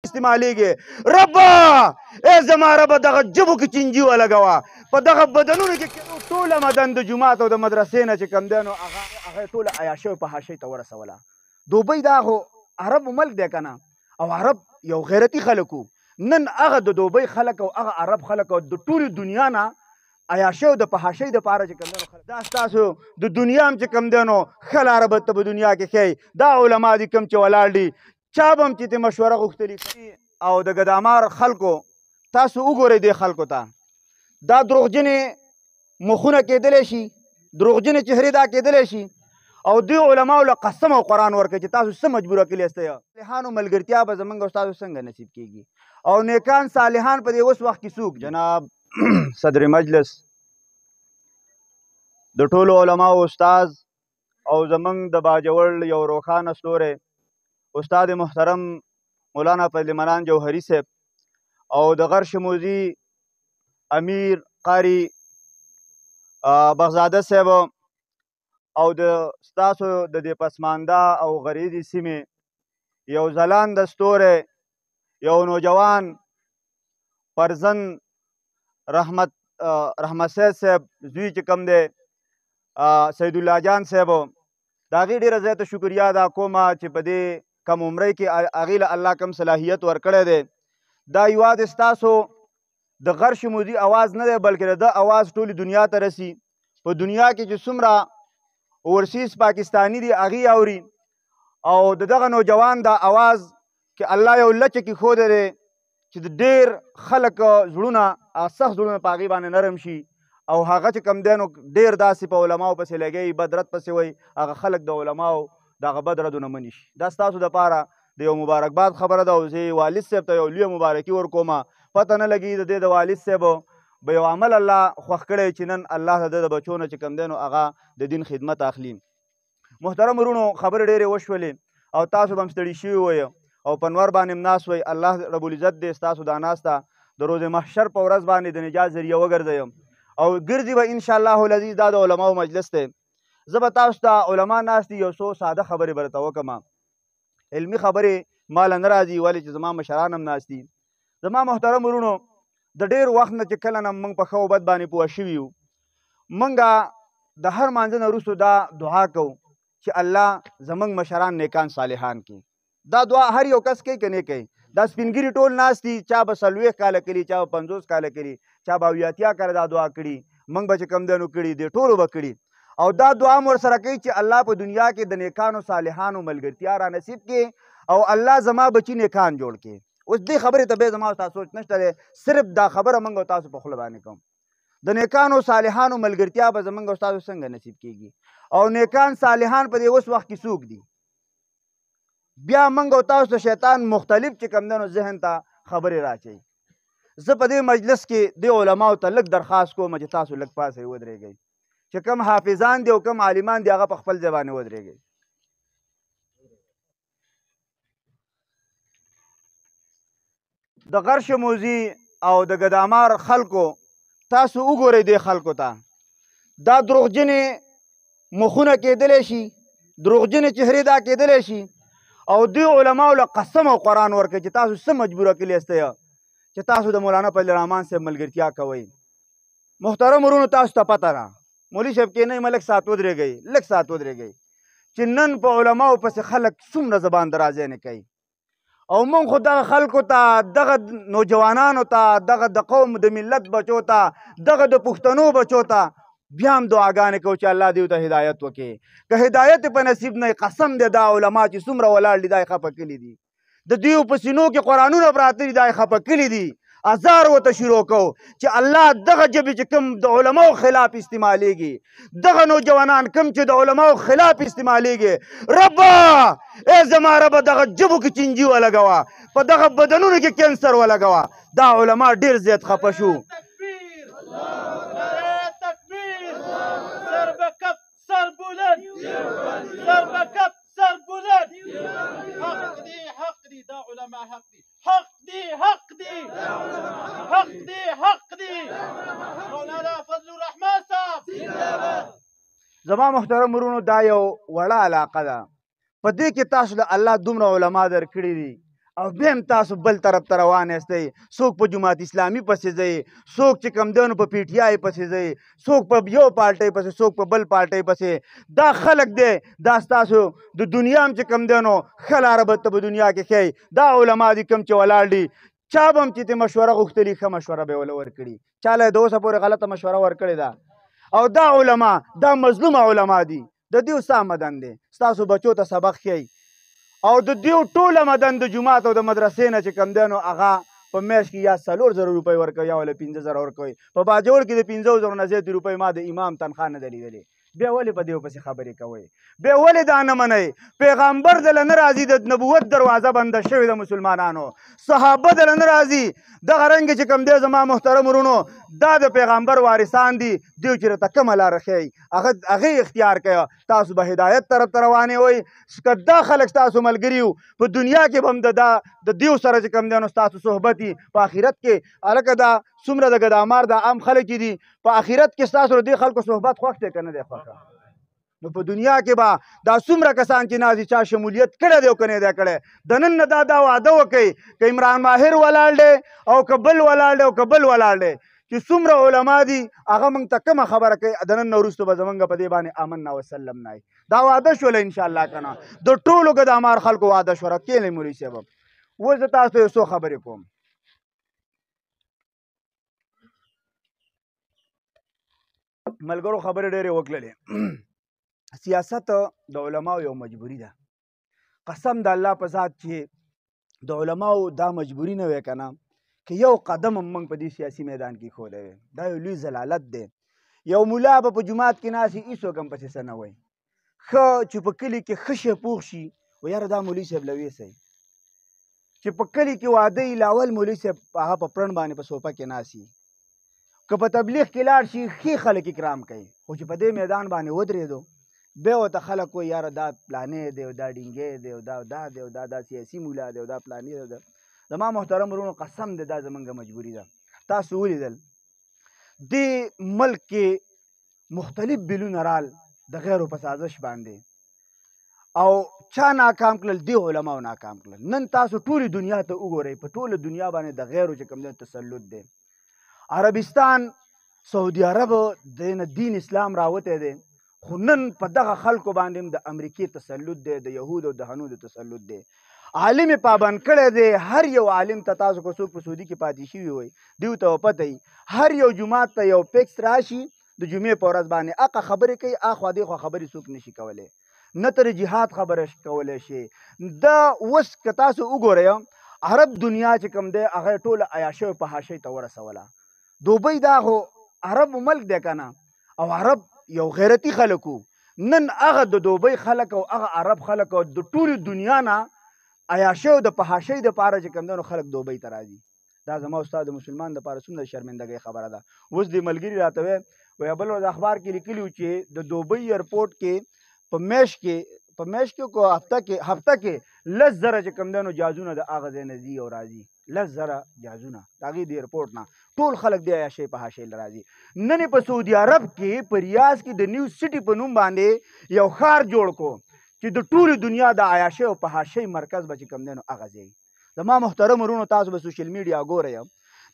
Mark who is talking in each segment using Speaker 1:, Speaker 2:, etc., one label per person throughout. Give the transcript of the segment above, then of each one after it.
Speaker 1: استعمالیږي. ربا ای زما ربه دغه ژبو کې چینجي ولګوه، په دغه بدنونو کې ټوله مدن د جومات او د مدرسې نه چې کوم دی نو هغه ټوله عیاشۍ او فحاشۍ ته ورسوله. دوبۍ دا خو عربو ملک دی که نه، او عرب یو غیرتي خلک وو. نن هغه د دوبۍ خلک او هغه عرب خلک او د ټولې دنیا نه عیاشۍ او د فحاشۍ دپاره چې کوم دی نو دا ستاسو د دنیا هم چې کوم دی نو ښه لاره به ته په دنیا کې ښیي. دا علما دي کوم چې ولاړ دي، چا به هم چې ته مشوره غوښتلي او د ګدامار خلکو تاسو وګورئ دې خلکو ته دا دروغجنې مخونه کېدلی شي، دروغجنې چهرې دا کېدلی شي، او دې علماو له قسم او قرآن ورکوي چې تاسو څه مجبوره کړي یاستئ. صالحانو ملګرتیا به زموږ او ستاسو څنګه نصیب کېږي؟ او نیکان صالحان په دې اوس وخت کې څوک؟ جناب صدر مجلس د ټولو علماو استاذ او زموږ د باجوړ یو روښانه ستوری استاد محترم مولانا فضل منان جوهري صاحب او د غر شموزي امیر قاری بغزاده صاحب او د ستاسو د دې پسمانده او غریزي سیمې یو ځلانده ستوری یو نوجوان فرزند رحمت سید صاحب زوی چې کوم دی سید الله جان صاحب د هغې ډېره زیاته شکریا ادا کومه چې په دې کم عمرۍ کې هغې له الله کم صلاحیت ورکړی دی. دا یوازې ستاسو د غر شمودي اواز نه دی بلکې د ده اواز ټولې دنیا ته رسي. په دنیا کې چې څومره اورسیز پاکستاني دي هغې اوري او د دغه نوجوان دا اواز کې الله یو لچه کې ښودی دی چې د ډېر خلک زړونه سخت زړونه په هغې باندې نرم شي او هغه چې کوم دی نو ډېر داسې په علماو پسې لګوي بد رد پسې وایي هغه خلک د علماو دغه بد ردونه مني شي. دا ستاسو دپاره د یو مبارکباد خبره ده او زه والد صاحب ته یو لویه مبارکي ورکومه. پته نه لګي د دې د والد صاحب به یو عمل الله خوښ کړی چې نن الله د د بچو نه چې کوم دی نو هغه د دین خدمت اخلي. محترم ورونو خبرې ډېرې وشولې او تاسو به هم ستړي شوي وئ او په نور باندې هم ناست وئ. الله رب العزت دې ستاسو دا ناسته د روز محشر په ورځ باندې د نجات ذریعه وګرځوم او ګرځي به انشاءالله العزیز. دا د علماو مجلس دی. زه به تاسو ته علما ناست دي یو څو ساده خبرې به درته وکړم. علمي خبرې ماله نه راځي ولې چې زما مشران هم ناست دي. زما محترم ورونو د ډېر وخت نه چې کله نه موږ په ښه او بد باندې پوه شوي یو، موږ د هر مانځه نه وروستو دا دعا کوو چې الله زموږ مشران نیکان صالحان کړي. دا دعا هر یو کس کوي که نه کوي؟ دا سپین ګیري ټول ناست دي، چا به 40 کاله کړي، چا به 50 کاله کړي، چا به 80 کاله دا دعا کړي، موږ به چې کوم دی نو کړي دي ټولو به کړي. او دا دعا م ورسره کوي چې الله په دنیا کې د نیکانو صالحانو ملګرتیا را نصیب کړي او الله زما بچي نیکان جوړ کړي. اوس دې خبرې ته بیا زما او تاسو سوچ نشته دی، صرف دا خبره موږ او تاسو په خوله باندې کوم. د نیکانو صالحانو ملګرتیا به زموږ او تاسو څنګه نصیب کېږي؟ او نیکان صالحان په دې اوس وخت کې څوک دي؟ بیا موږ او تاسو ته شیطان مختلف چې کوم دی نو ذهن ته خبرې راچوي. زه په دې مجلس کې دې علماو ته لږ درخواست کوم چې تاسو لږ پاسه ودرېږئ، چې کم حافظان دي او کم عالمان دي هغه په خپل ځای باندې ودرېږئ. د غر شموزي او د ګدامار خلکو تاسو وګورئ دې خلکو ته دا دروغجنې مخونه کېدلی شي، دروغجنې چهرې دا کېدلی شي او دې علماو له قسم او قرآن ورکوي چې تاسو څه مجبوره کړي یاستئ چې تاسو د مولانا فضل الرحمن صاحب ملګرتیا کوئ. محترم ورونو تاسو ته پته ده مولوي صاحب کېنئ مه لږ ساعت ودرېږئ، لږ ساعت ودرېږئ چې نن په علماو پسې خلک څومره زبان درازی نه کوي او موږ خو دغه خلکو ته دغه نوجوانانو ته دغه د قوم د ملت بچو ته دغه د پښتنو بچو ته بیا هم دعاګانې کوو چې الله دې ورته هدایت وکړي. که هدایت په نصیب نه قسم دی دا علما چې څومره ولاړ دي دا یې خفه کړي دي، د دوی په سینو کې قرآنونه پراته دي دا یې خفه کړي دي. ازار ورته شروع کوو چې الله دغه ژبې چې کوم د علماو خلاف استعمالیږي، دغه نوجوانان کوم چې د علماو خلاف استعمالیږي، ربه ای زما ربه دغه ژبو کې چینجي ولګوه، په دغه بدنونو کې کینسر ولګوه. دا علما ډېر زیات خفه شو.
Speaker 2: سر بلند سر بکف سر بلند حق دی حق دی دا علماء حق دی حق دی حق دی حق دی حق دی مولانا فضل الرحمن صاحب.
Speaker 1: زما محترم ورونو دا یو وړه علاقه ده، په دې کې تاسو له الله دومره علما درکړي دي او بیا هم تاسو بل طرف ته روان یاستئ څوک په جماعت اسلامي پسې ځئ څوک چې کوم دی نو په پی ټي آی پسې ځئ څوک په یو پارټۍ پسې څوک په بل پارټۍ پسې دا خلک دی دا ستاسو د دنیا هم چې کوم دی نو ښه لاره به ته په دنیا کې ښیئ دا علما دي کوم چې ولاړ دي چا به هم چې ته مشوره غوښتلي ښه مشوره به یې وله ورکړي چا له یې د اوسه پورې غلطه مشوره ورکړې ده او دا علما دا مظلومه علما دي د دوی ستا مدن دی ستاسو بچو ته سبق ښیئ او د دیو ټوله مدن د جومات او د مدرسې نه چې کوم دی نو هغه په میاشت کې یا 4,000 روپۍ ورکوي یا ولا 15,000 ورکوي په باجوړ کې د 15,000 نه زیاتې روپۍ ما د امام تنخواه نه ده لیدلې بیا ولې په دیو پسې خبرې کوئ بیا ولې دا نه منئ پیغمبر دله نه راځي د نبوت دروازه بنده شوې د مسلمانانو صحابه دله نه راځي دغه رنګې چې کوم دی زما محترم ورونو دا د پیغمبر وارثان دي دیو چې راته کومه لاره ښیي هغې اختیار کوه تاسو به هدایت طرف ته روانې وئ که دا خلک ستاسو ملګري وو په دنیا کې به هم د دیو سره چې کوم دی نو ستاسو صحبت وي په آخرت کې هلکه دا څومره د ګدامار دا عام خلک دي په آخرت کې ستاسو د دې خلکو صحبت خوښ دی که نه دی خوښه نو په دنیا کې به دا څومره کسان چې نازي چا شمولیت کړی دی او که نه دی کړی د نن نه دا وعده وکړئ که عمران ماهر ولاړ دی او که بل ولاړ دی او که بل ولاړ دی چې څومره علما دي هغه موږ ته کومه خبره کوي د نن نه وروسته به زمونږ په دې باندې آمنا وسلم نه دا وعده شوله انشاءالله که نه د ټولو ګدامار خلکو وعده شوله کیلی مولوي صاحب اوس زه تاسو ته یو څو خبرې کوم ملګرو خبرې ډېرې وکړلې سیاست د علماو یو مجبوري ده قسم د الله په ذات چې د علماو دا مجبوري نه وی که نه که یو قدم هم موږ په دې سیاسي میدان کې ایښودی وی دا یو لوی ضلالت دی یو ملا به په جومات کې ناست وي هېڅوک هم پسې څه نه وایي ښه چې په کلي کې ښه شی پوخ شي و یاره دا مولوي صاحب له ویسئ چې په کلي کې واده وي لاول مولوي صاحب هغه په پړن باندې په صوفه کې ناست وي که په تبلیغ کې لاړ شي ښې خلک اکرام کوي خو چې په دې میدان باندې ودرېدو بیا ورته خلک وایي یاره دا پلانې دی او دا ډینګی دی او دا دی او دا سیاسي مولا دی او دا پلانې دی زما محترم ورونو قسم دی دا زموږ مجبوري ده تاسو ولیدل دې ملک کې مختلف بلونه رال د غیرو په سازش باندې او چا ناکام کړل دې علماو ناکام کړل نن تاسو ټولې دنیا ته وګورئ په ټوله دنیا باندې د غیرو چې کوم دی تسلط دی عربستان سعودي عرب د دین اسلام راوتی دی خو نن په دغه خلکو باندې هم د امریکې تسلط دی د یهودو او د هنودو تسلط دی عالم یې پابند کړی دی هر یو عالم ته تاسو که څوک په سعودي کې پاتې شوي وئ دیو ته پته وي هر یو جومات ته یو پیکس راشي د جمعې په ورځ باندې هغه خبرې کوي اخوا دېخوا خبرې څوک نشي کولی نه تر جهاد خبره کولی شي دا اوس که تاسو وګورئ عرب دنیا چې کوم دی هغه ټوله عیاشۍ او فحاشۍ ته ورسوله دوبۍ دا خو عرب ملک دی که نه او عرب یو غیرتي خلک وو نن هغه د دوبۍ خلک او هغه عرب خلک او د ټولې دنیا نه عیاشۍ او د فحاشۍ دپاره چې کوم دی نو خلک دوبۍ ته راځي دا زما استاد د مسلمان دپاره څومره شرمندګۍ خبره ده اوس دې ملګري راته وایي بل ورځ اخبار کې لیکلي وو چې د دوبۍ ایرپورټ کې په میاشت کې کو هفته کې 10,000 چې کوم دی نو جهازونه د هغه ځای نه ځي او راځي 10,000 جهازونه د هغې د ایرپورټ نه ټول خلک دی عیاشۍ فحاشۍ له راځي نن په سعودي عرب کې په ریاض کې د نیو سټي په نوم باندې یو ښار جوړ کو چې د ټولې دنیا د عیاشۍ او فحاشۍ مرکز به چې کوم دی نو هغه ځای زما محترم ورونو تاسو به سوشل میډیا ګورئ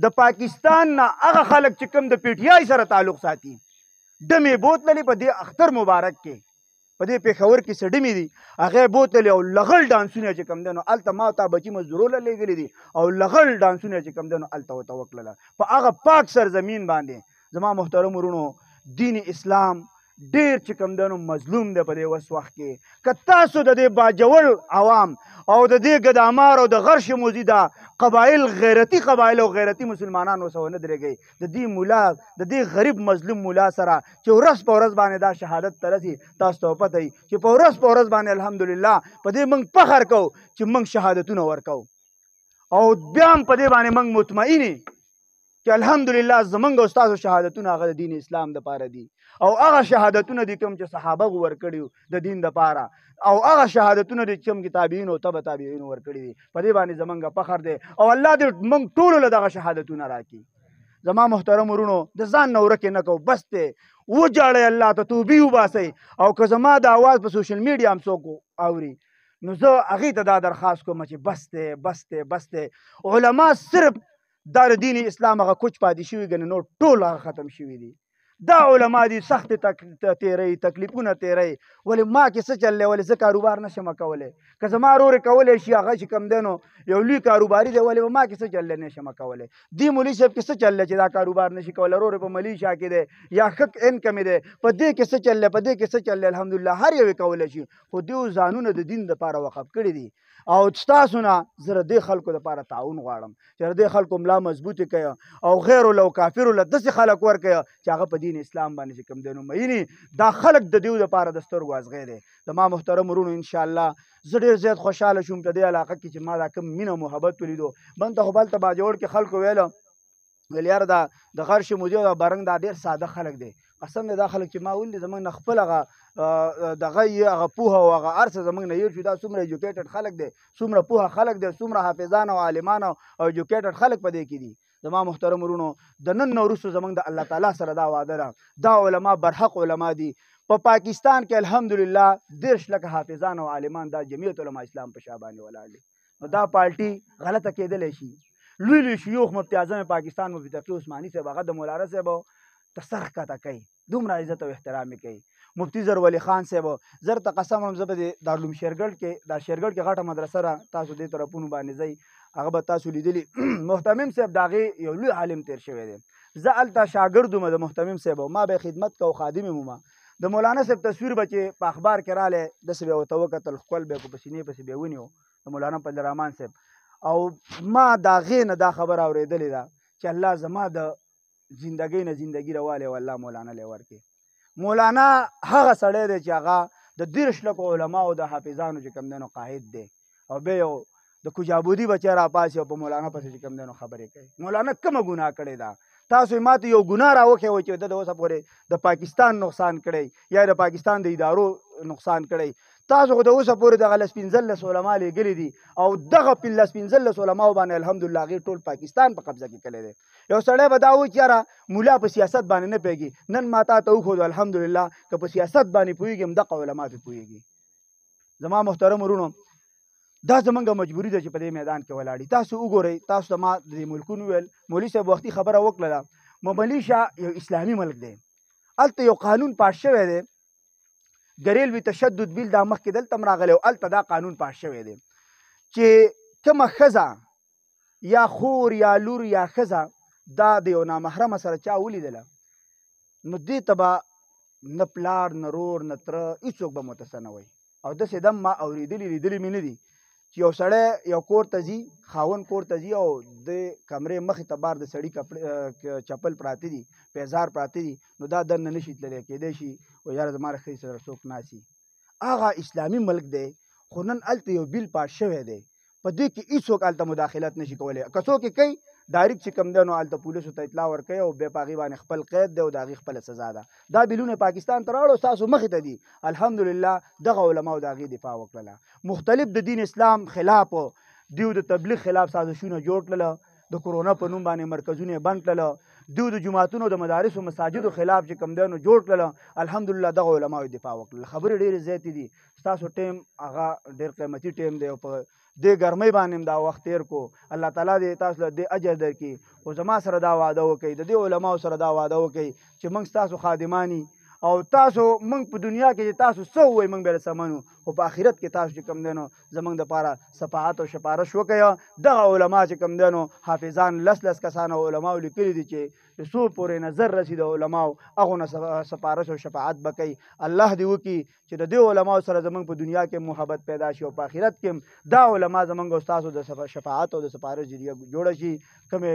Speaker 1: د پاکستان نه هغه خلک چې کوم د پی ټي آی سره تعلق ساتي ډمې بوتللې په دې اختر مبارک کې په دې پېښور کې څه ډمې دي هغې بوتلې او لغړ ډانسونه چې کوم دی نو هلته ما تا بچي مزدوروله لېږلي دي او لغړ ډانسونه چې کوم دی نو هلته ورته وکړله په هغه پاک سرزمین باندې زما محترم ورونو دین اسلام ډېر چې کوم دی نو مظلوم دی په دې اوس وخت کې که تاسو د دې باجوړ عوام او د دې ګدامار او د غرش موزیده قبایل غیرتي قبایل او غیرتي مسلمانان ورسره ونه درېږئ د دې مولا د دې غریب مظلوم مولا سره چې ورځ په ورځ باندې دا شهادت ته رسي تاسو ته پته وي چې په ورځ باندې الحمدلله په دې موږ فخر کوو چې موږ شهادتونه ورکوو او بیا هم په دې باندې موږ مطمئن چې الحمدلله زمونږ او ستاسو شهادتونه هغه د دین اسلام دپاره دي او هغه شهادتونه دي کوم چې صحابه ورکړي د دین دپاره او هغه شهادتونه دي چې کوم چې تابعین او تبع تابعین ورکړي دي په دې باندې زمونږ فخر دی او الله دې موږ ټولو له دغه شهادتونه راکړي زما محترم ورونو د ځان نه ورکې نه کوو بس دی وجاړئ الله ته توبې وباسئ او که زما د اواز په سوشل میډیا هم څوک اوري
Speaker 3: نو زه هغې ته دا درخواست کوم چې بس دی علما صرف دا د دین اسلام هغه کوچ پاتې شوي ګنې نور ټول هغه ختم شوي دي دا علما دي سخت تیری تکلیفونه تیری ولې ما کې څه چل دی ولې زه کاروبار نشم کولی که زما رورې کولی شي هغه چې کوم دی نو یو لوی کاروباري دی ولې ما کې څه چل دی نشم کولی دې مولي صاحب کې څه چل دی چې دا کاروبار نشي کولی رورې په ملیشیا کې دی یا ښه انکم دی په دې کې څه چل دی په دې کې څه چل دی الحمدلله هر یو یې کولی شي خو دوی ځانونه د دین دپاره وقف کړي دي او ستاسو نه زه د دې خلکو دپاره تعاون غواړم چې د دې خلکو ملا مضبوطې کوي او غیرو له کافرو له داسې خلک ورکوي چې هغه په دین اسلام باندې چې کوم دی نو مینې دا خلک د دوی دپاره د سترګو ازغی دی زما محترم ورونو انشاءالله زه ډېر زیات خوشحاله شوم په دې علاقه کې چې ما دا کوم مینه محبت ولیدو بلته خو بلته باجوړ کې خلکو ویل یاره دا د غرش مودي او د برنګ دا ډېر ساده خلک دی قسم دی دا خلک چې ما ولید زموږ نه خپل هغه دغه یې هغه پوهه او هغه هر څه زموږ نه هېر شو دا څومره ایجوکیټډ خلک دی څومره پوهه خلک دی څومره حافظان او عالمان او ایجوکیټډ خلک په دې کې دي زما محترم ورونو د نن نه وروسته زموږ د الله تعالی سره دا وعده ده دا علما برحق علما دي په پاکستان کې الحمدلله 10 لکه حافظان او عالمان دا جمعیت علما اسلام په شا باندې ولاړ دي نو دا پارټي غلطه کېدلی شي لوی شيوخ مفتي اعظم پاکستان مفتي تقي عثماني صاحب هغه د مولانا صاحب ته سر ښکته کوي دومره عزت او احترام یې کوي مفتي زر ولی خان صاحب زر ته قسم هم زه به د دارالعلوم شیرګل کې دا شیرګل کې غټه مدرسه ده تاسو دې طرفونو باندې ځئ هغه به تاسو لیدلي محتمم صاحب د هغې یو لوی عالم تېر شوی دی زه هلته شاګرد وم د محتمم صاحب ما به خدمت کو خادم یم د مولانا صاحب تصویر به چې په اخبار کې رالی داسې به ورته وکتل ښکل به یې په سینې پسې به یې ونیو د مولانا فضل الرحمن صاحب او ما د هغې نه دا خبره اورېدلې ده چې الله زما د زندګۍ نه زندګي راوالی او الله مولانا لی ورکړي مولانا هغه سړی دی چې هغه د 10 لکو علماو د حافظانو چې کوم دی نو قاید دی او بیا یو د کجابودي بچی راپاسي او په مولانا پسې چې کوم دی نو خبرې کوي مولانا کومه ګناه کړې ده تاسو یې ماته یو ګناه راوښی وی چې د اوسه پورې د پاکستان نقصان کړی یا د پاکستان د ادارو نقصان کړی تاسو خو د اوسه پورې دغه 15 علما لیږلي دي او دغه 15 علماو باندې الحمدلله هغې ټول پاکستان په قبضه کې کړی دی یو سړی به دا وایي چې یاره مولا په سیاست باندې نه پوهېږي نن ما تا ته وښودو الحمدلله که په سیاست باندې پوهېږي دغه علما پې پوهېږي زما محترم ورونو دا زمونږ مجبوري ده چې په دې میدان کې ولاړي تاسو وګورئ تاسو ته ما د دې ملکونو ویل مولوي صاحب وختي خبره وکړله ملیشیا یو اسلامي ملک دی هلته یو قانون پاس شوی دی ګریلوي تشدد بیل دا مخکې دلته هم راغلی او هلته دا قانون پاس شوی دی چې کومه ښځه یا خور یا لور یا ښځه دا د یو نامحرمه سره چا ولیدله نو دې ته به نه پلار نه رور نه تره هېڅوک به متصه نه وایي او داسې دم ما اورېدلي لیدلي مې نه دي چې یو سړی یو کور ته ځي خاوند کور ته ځي او د کمرې مخې ته بار د سړي چپل پراته دي پیزار پراته دي نو دا دننه نشي تللی کېدی شي و یاره زما د ښځې سره څوک ناسي هغه اسلامي ملک دی خو نن هلته یو بیل پاس شوی دی په دې کې هېڅوک هلته مداخلت نشي کولی که څوک یې کوي ډایرکټ چې کوم دی نو هلته پولیسو ته اطلاع ورکوي او بیا په هغې باندې خپل قید دی او د هغې خپله سزا ده دا بیلونه پاکستان ته راوړو ستاسو مخې ته دي الحمدلله دغه علماو د هغې دفاع وکړله مختلف د دین اسلام خلاف دیو د تبلیغ خلاف سازشونه جوړ کړله د کرونا په نوم باندې مرکزونه یې بند کړله دیو د جوماتونو د مدارسو مساجدو خلاف چې کوم دی نو جوړ کړله الحمدلله دغه علماو دفاع وکړله خبرې ډېرې زیاتې دي ستاسو ټیم هغه ډېر قیمتي ټیم دی او په دې ګرمۍ باندې دا وخت تیر کو الله تعالی دې تاسو له دې اجر درکړي خو زما سره دا وعده وکړئ د دې علماو سره دا وعده وکړئ چې موږ ستاسو خادمانی او تاسو موږ په دنیا کې چې تاسو څه ووایئ موږ به یې سمنو خو په آخرت کې تاسو چې کوم دی نو زموږ دپاره شفاعت او سپارش وکړئ دغه علما چې کوم دی نو حافظان لس کسان او علماو لیکلي دي چې څو پورې نظر رسي د علماو هغو نه سپارش او شفاعت به کوي الله دې وکړي چې د دې علماو سره زموږ په دنیا کې محبت پیدا شي او په آخرت کې دا علما زموږ او ستاسو د شفاعت او د سپارش ذریعه جوړه شي کومې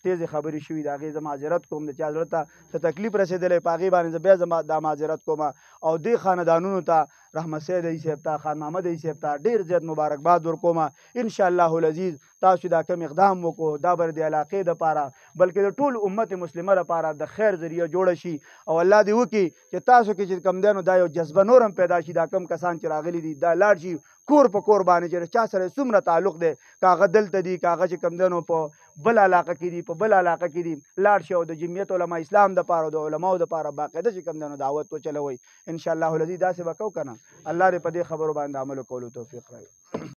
Speaker 3: تیزې خبرې شوي د هغې زه معذرت کوم د چا زړه ته څه تکلیف رسېدلی په هغې باندې زه بیا زما دا معذرت کوم او دې خاندانونو ته رحمت سید عیسی صاحب ته خان محمد عیسی صاحب ته ډېر زیات مبارکباد ورکوم انشاءالله العزیز تاسو دا کوم اقدام وکړو دا به د علاقې دپاره بلکې د ټول امت مسلمه لپاره د خیر ذریعه جوړه شي او الله دې وکړي چې تاسو کې چې کوم دی نو دا یو جذبه نور هم پیدا شي دا کم کسان چې راغلي دي دا لاړ شي کور په کور باندې چې چا سره څومره تعلق دی که هغه دلته دي که هغه چې کوم دی نو په بل علاقه کې دي په بل علاقه کې دي لاړ شي او د جمعیت علما اسلام دپاره او د علماو دپاره باقاعده چې کوم دی نو دعوت وچلوئ انشاءالله العزیز داسې به کوو که نه الله دې په دې خبرو باندې عمل کولو توفیق راکړي